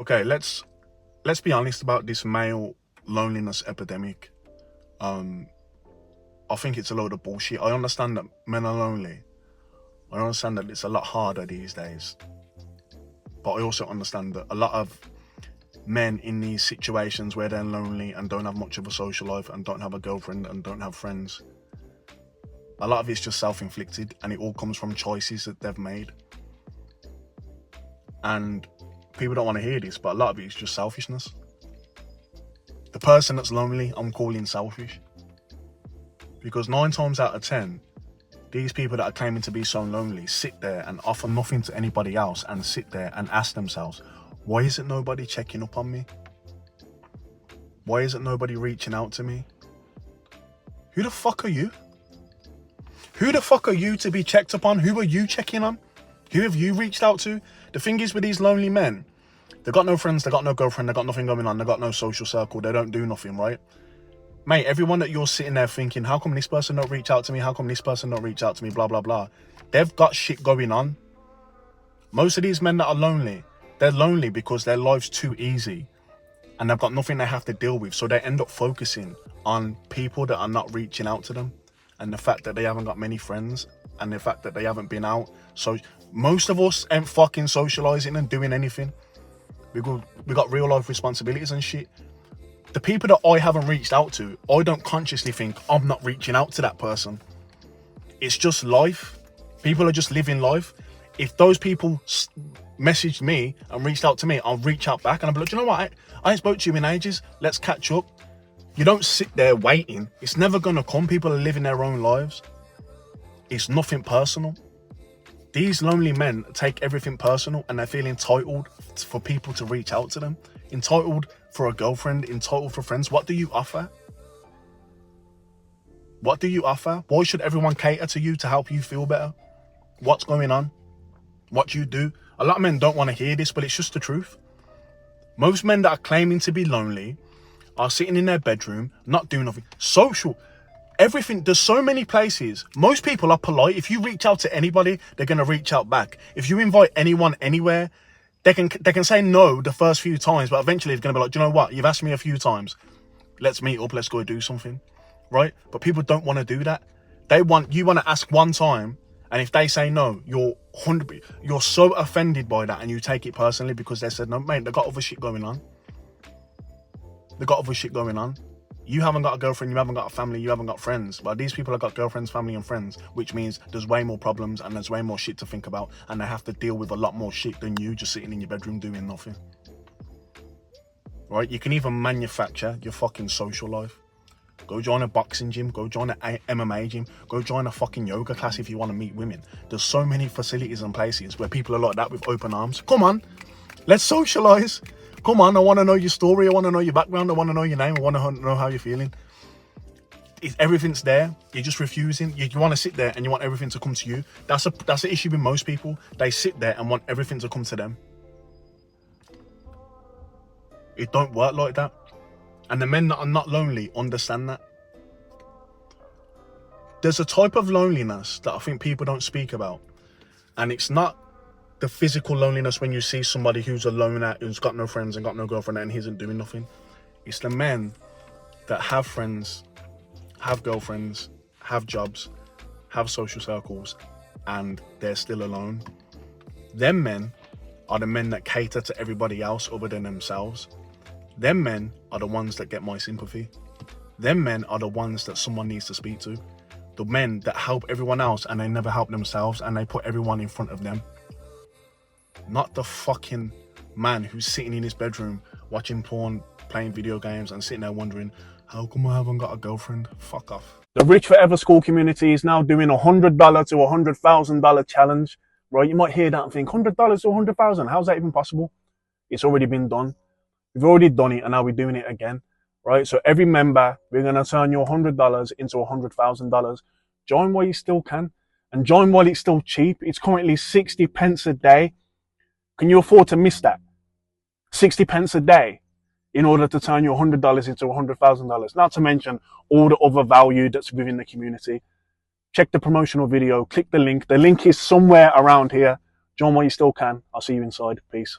Okay, let's be honest about this male loneliness epidemic. I think it's a load of bullshit. I understand that men are lonely. I understand that it's a lot harder these days. But I also understand that a lot of men in these situations where they're lonely and don't have much of a social life and don't have a girlfriend and don't have friends, a lot of it's just self-inflicted, and it all comes from choices that they've made. And people don't want to hear this, but a lot of it is just selfishness. The person that's lonely, I'm calling selfish. Because 9 times out of 10, these people that are claiming to be so lonely sit there and offer nothing to anybody else and sit there and ask themselves, why isn't nobody checking up on me? Why isn't nobody reaching out to me? Who the fuck are you? Who the fuck are you to be checked upon? Who are you checking on? Who have you reached out to? The thing is with these lonely men, they got no friends, they got no girlfriend, they got nothing going on, they got no social circle, they don't do nothing, right? Mate, everyone that you're sitting there thinking, how come this person don't reach out to me? How come this person don't reach out to me? Blah, blah, blah. They've got shit going on. Most of these men that are lonely, they're lonely because their life's too easy and they've got nothing they have to deal with. So they end up focusing on people that are not reaching out to them, and the fact that they haven't got many friends, and the fact that they haven't been out. So most of us ain't fucking socializing and doing anything. We got real life responsibilities and shit. The people that I haven't reached out to, I don't consciously think I'm not reaching out to that person. It's just life. People are just living life. If those people messaged me and reached out to me, I'll reach out back and I'll be like, you know what? I ain't spoke to you in ages. Let's catch up. You don't sit there waiting. It's never going to come. People are living their own lives. It's nothing personal. These lonely men take everything personal and they feel entitled for people to reach out to them. Entitled for a girlfriend, entitled for friends. What do you offer? What do you offer? Why should everyone cater to you to help you feel better? What's going on? What do you do? A lot of men don't want to hear this, but it's just the truth. Most men that are claiming to be lonely are sitting in their bedroom, not doing nothing. Social, everything. There's so many places. Most people are polite. If you reach out to anybody, they're going to reach out back. If you invite anyone anywhere, they can say no the first few times, but eventually it's going to be like, do you know what? You've asked me a few times. Let's meet up. Let's go do something. Right? But people don't want to do that. You want to ask one time, and if they say no, you're so offended by that, and you take it personally because they said no. Mate, they got other shit going on. They got other shit going on. You haven't got a girlfriend, you haven't got a family, you haven't got friends. But these people have got girlfriends, family and friends, which means there's way more problems and there's way more shit to think about, and they have to deal with a lot more shit than you just sitting in your bedroom doing nothing. Right? You can even manufacture your fucking social life. Go join a boxing gym, go join an MMA gym, go join a fucking yoga class if you want to meet women. There's so many facilities and places where people are like that with open arms. Come on, let's socialize. Come on, I want to know your story. I want to know your background. I want to know your name. I want to know how you're feeling. Everything's there. You're just refusing. You want to sit there and you want everything to come to you. That's the issue with most people. They sit there and want everything to come to them. It don't work like that. And the men that are not lonely understand that. There's a type of loneliness that I think people don't speak about. And it's not the physical loneliness when you see somebody who's a loner, who's got no friends and got no girlfriend and he isn't doing nothing. It's the men that have friends, have girlfriends, have jobs, have social circles, and they're still alone. Them men are the men that cater to everybody else other than themselves. Them men are the ones that get my sympathy. Them men are the ones that someone needs to speak to. The men that help everyone else and they never help themselves, and they put everyone in front of them. Not the fucking man who's sitting in his bedroom watching porn, playing video games and sitting there wondering, how come I haven't got a girlfriend? Fuck off. The Rich Forever School community is now doing $100 to $100,000 challenge, right? You might hear that and think, $100 to $100,000, how's that even possible? It's already been done. We've already done it and now we're doing it again, right? So every member, we're going to turn your $100 into $100,000. Join while you still can, and join while it's still cheap. It's currently 60 pence a day. Can you afford to miss that? 60 pence a day in order to turn your $100 into $100,000. Not to mention all the other value that's within the community. Check the promotional video, click the link. The link is somewhere around here. Join while you still can. I'll see you inside. Peace.